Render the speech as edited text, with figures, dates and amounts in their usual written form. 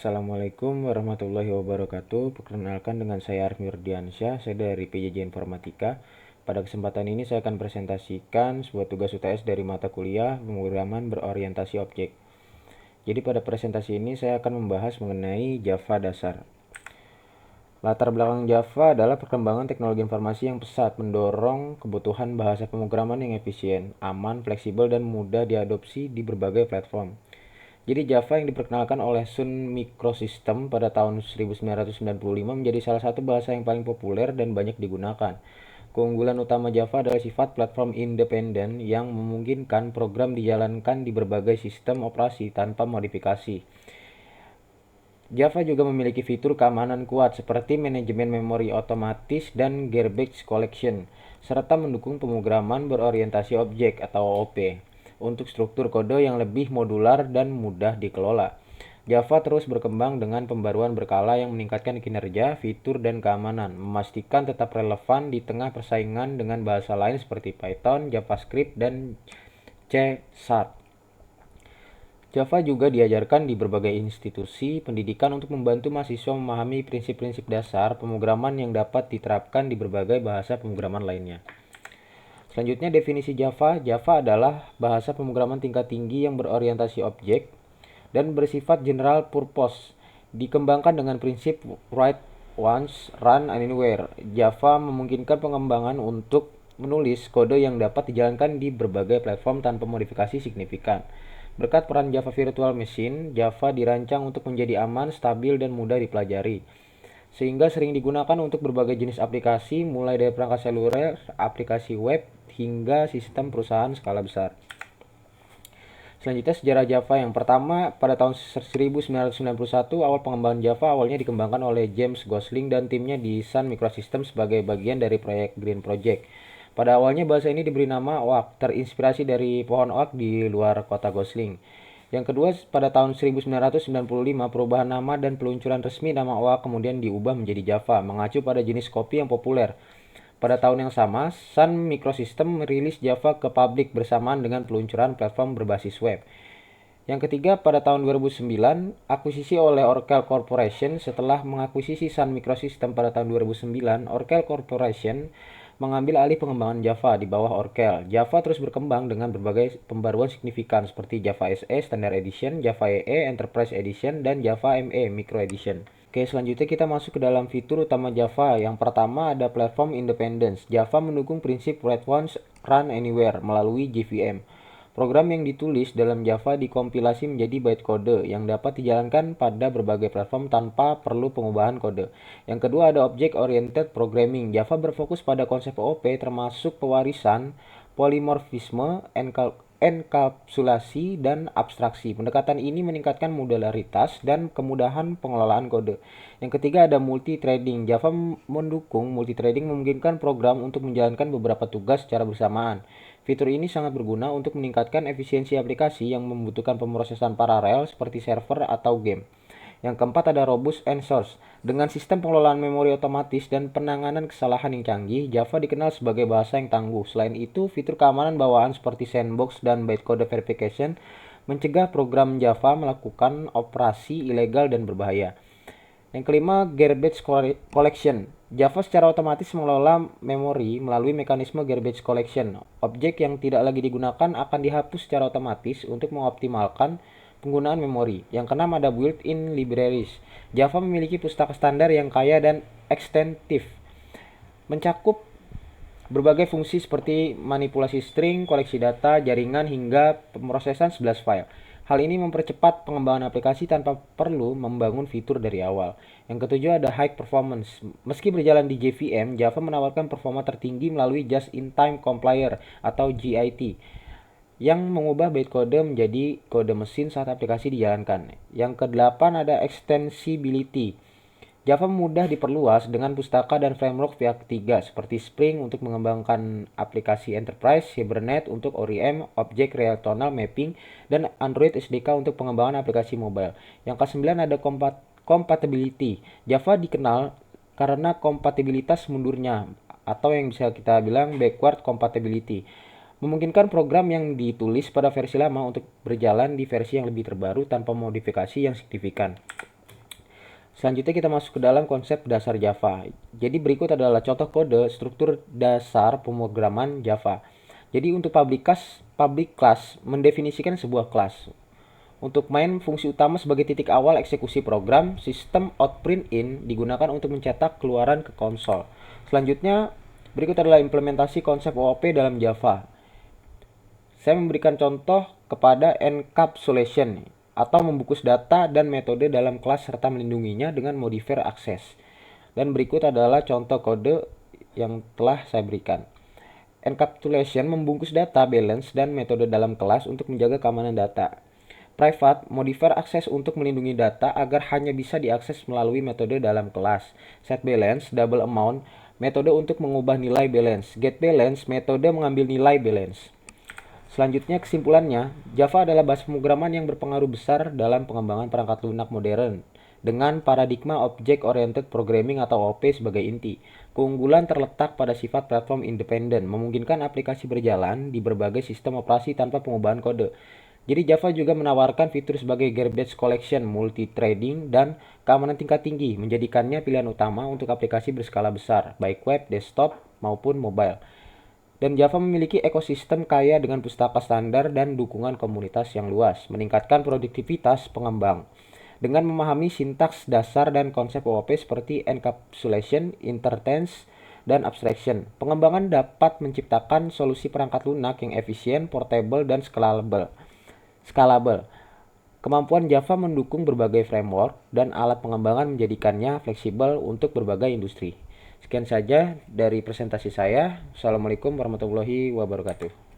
Assalamualaikum warahmatullahi wabarakatuh. Perkenalkan dengan saya Arif Nurdiansyah, saya dari PJJ Informatika. Pada kesempatan ini saya akan presentasikan sebuah tugas UTS dari mata kuliah pemrograman berorientasi objek. Jadi pada presentasi ini saya akan membahas mengenai Java dasar. Latar belakang Java adalah perkembangan teknologi informasi yang pesat mendorong kebutuhan bahasa pemrograman yang efisien, aman, fleksibel, dan mudah diadopsi di berbagai platform. Jadi Java yang diperkenalkan oleh Sun Microsystem pada tahun 1995 menjadi salah satu bahasa yang paling populer dan banyak digunakan. Keunggulan utama Java adalah sifat platform independen yang memungkinkan program dijalankan di berbagai sistem operasi tanpa modifikasi. Java juga memiliki fitur keamanan kuat seperti manajemen memori otomatis dan garbage collection, serta mendukung pemrograman berorientasi objek atau OOP untuk struktur kode yang lebih modular dan mudah dikelola. Java terus berkembang dengan pembaruan berkala yang meningkatkan kinerja, fitur, dan keamanan, memastikan tetap relevan di tengah persaingan dengan bahasa lain seperti Python, JavaScript, dan C#. Java juga diajarkan di berbagai institusi pendidikan untuk membantu mahasiswa memahami prinsip-prinsip dasar pemrograman yang dapat diterapkan di berbagai bahasa pemrograman lainnya. Selanjutnya definisi Java. Java adalah bahasa pemrograman tingkat tinggi yang berorientasi objek dan bersifat general purpose. Dikembangkan dengan prinsip write once, run anywhere. Java memungkinkan pengembangan untuk menulis kode yang dapat dijalankan di berbagai platform tanpa modifikasi signifikan. Berkat peran Java Virtual Machine, Java dirancang untuk menjadi aman, stabil, dan mudah dipelajari, sehingga sering digunakan untuk berbagai jenis aplikasi, mulai dari perangkat seluler, aplikasi web, hingga sistem perusahaan skala besar. Selanjutnya sejarah Java. Yang pertama, pada tahun 1991, awal pengembangan Java awalnya dikembangkan oleh James Gosling dan timnya di Sun Microsystems sebagai bagian dari proyek Green Project. Pada awalnya bahasa ini diberi nama oak, terinspirasi dari pohon oak di luar kota Gosling. Yang kedua, pada tahun 1995, perubahan nama dan peluncuran resmi nama oak kemudian diubah menjadi Java, mengacu pada jenis kopi yang populer. Pada tahun yang sama, Sun Microsystems merilis Java ke publik bersamaan dengan peluncuran platform berbasis web. Yang ketiga, pada tahun 2009, akuisisi oleh Oracle Corporation. Setelah mengakuisisi Sun Microsystems pada tahun 2009, Oracle Corporation mengambil alih pengembangan Java di bawah Oracle. Java terus berkembang dengan berbagai pembaruan signifikan seperti Java SE Standard Edition, Java EE Enterprise Edition, dan Java ME Micro Edition. Oke, selanjutnya kita masuk ke dalam fitur utama Java. Yang pertama ada platform independence. Java mendukung prinsip write once, run anywhere melalui JVM. Program yang ditulis dalam Java dikompilasi menjadi bytecode yang dapat dijalankan pada berbagai platform tanpa perlu pengubahan kode. Yang kedua ada object oriented programming. Java berfokus pada konsep OOP termasuk pewarisan, polimorfisme, enkapsulasi, dan abstraksi. Pendekatan ini meningkatkan modularitas dan kemudahan pengelolaan kode. Yang ketiga ada multithreading. Java mendukung multithreading, memungkinkan program untuk menjalankan beberapa tugas secara bersamaan. Fitur ini sangat berguna untuk meningkatkan efisiensi aplikasi yang membutuhkan pemrosesan paralel seperti server atau game. Yang keempat ada robust and source. Dengan sistem pengelolaan memori otomatis dan penanganan kesalahan yang canggih, Java dikenal sebagai bahasa yang tangguh. Selain itu, fitur keamanan bawaan seperti sandbox dan bytecode verification mencegah program Java melakukan operasi ilegal dan berbahaya. Yang kelima, garbage collection. Java secara otomatis mengelola memori melalui mekanisme garbage collection. Objek yang tidak lagi digunakan akan dihapus secara otomatis untuk mengoptimalkan penggunaan memori. Yang keenam ada built-in libraries. Java memiliki pustaka standar yang kaya dan ekstensif, mencakup berbagai fungsi seperti manipulasi string, koleksi data, jaringan, hingga pemrosesan 11 file. Hal ini mempercepat pengembangan aplikasi tanpa perlu membangun fitur dari awal. Yang ketujuh ada high performance. Meski berjalan di JVM, Java menawarkan performa tertinggi melalui Just-in-Time Compiler atau JIT yang mengubah bytecode menjadi kode mesin saat aplikasi dijalankan. Yang kedelapan ada extensibility. Java mudah diperluas dengan pustaka dan framework pihak ketiga seperti Spring untuk mengembangkan aplikasi enterprise, Hibernate untuk ORM, Object Relational Mapping, dan Android SDK untuk pengembangan aplikasi mobile. Yang kesembilan ada compatibility. Java dikenal karena kompatibilitas mundurnya atau yang bisa kita bilang backward compatibility, memungkinkan program yang ditulis pada versi lama untuk berjalan di versi yang lebih terbaru tanpa modifikasi yang signifikan. Selanjutnya kita masuk ke dalam konsep dasar Java. Jadi berikut adalah contoh kode struktur dasar pemrograman Java. Jadi untuk public class mendefinisikan sebuah kelas. Untuk main, fungsi utama sebagai titik awal eksekusi program, sistem out-print-in digunakan untuk mencetak keluaran ke konsol. Selanjutnya, berikut adalah implementasi konsep OOP dalam Java. Saya memberikan contoh kepada encapsulation atau membungkus data dan metode dalam kelas serta melindunginya dengan modifier access. Dan berikut adalah contoh kode yang telah saya berikan. Encapsulation membungkus data, balance, dan metode dalam kelas untuk menjaga keamanan data. Private modifier akses untuk melindungi data agar hanya bisa diakses melalui metode dalam kelas. Set balance, double amount, metode untuk mengubah nilai balance. Get balance, metode mengambil nilai balance. Selanjutnya kesimpulannya, Java adalah bahasa pemrograman yang berpengaruh besar dalam pengembangan perangkat lunak modern dengan paradigma Object Oriented Programming atau OOP sebagai inti. Keunggulan terletak pada sifat platform independen, memungkinkan aplikasi berjalan di berbagai sistem operasi tanpa pengubahan kode. Jadi Java juga menawarkan fitur sebagai garbage collection, multi-threading, dan keamanan tingkat tinggi, menjadikannya pilihan utama untuk aplikasi berskala besar, baik web, desktop, maupun mobile. Dan Java memiliki ekosistem kaya dengan pustaka standar dan dukungan komunitas yang luas, meningkatkan produktivitas pengembang. Dengan memahami sintaks dasar dan konsep OOP seperti encapsulation, intertense, dan abstraction, pengembangan dapat menciptakan solusi perangkat lunak yang efisien, portable, dan scalable. Kemampuan Java mendukung berbagai framework dan alat pengembangan menjadikannya fleksibel untuk berbagai industri. Sekian saja dari presentasi saya. Assalamualaikum warahmatullahi wabarakatuh.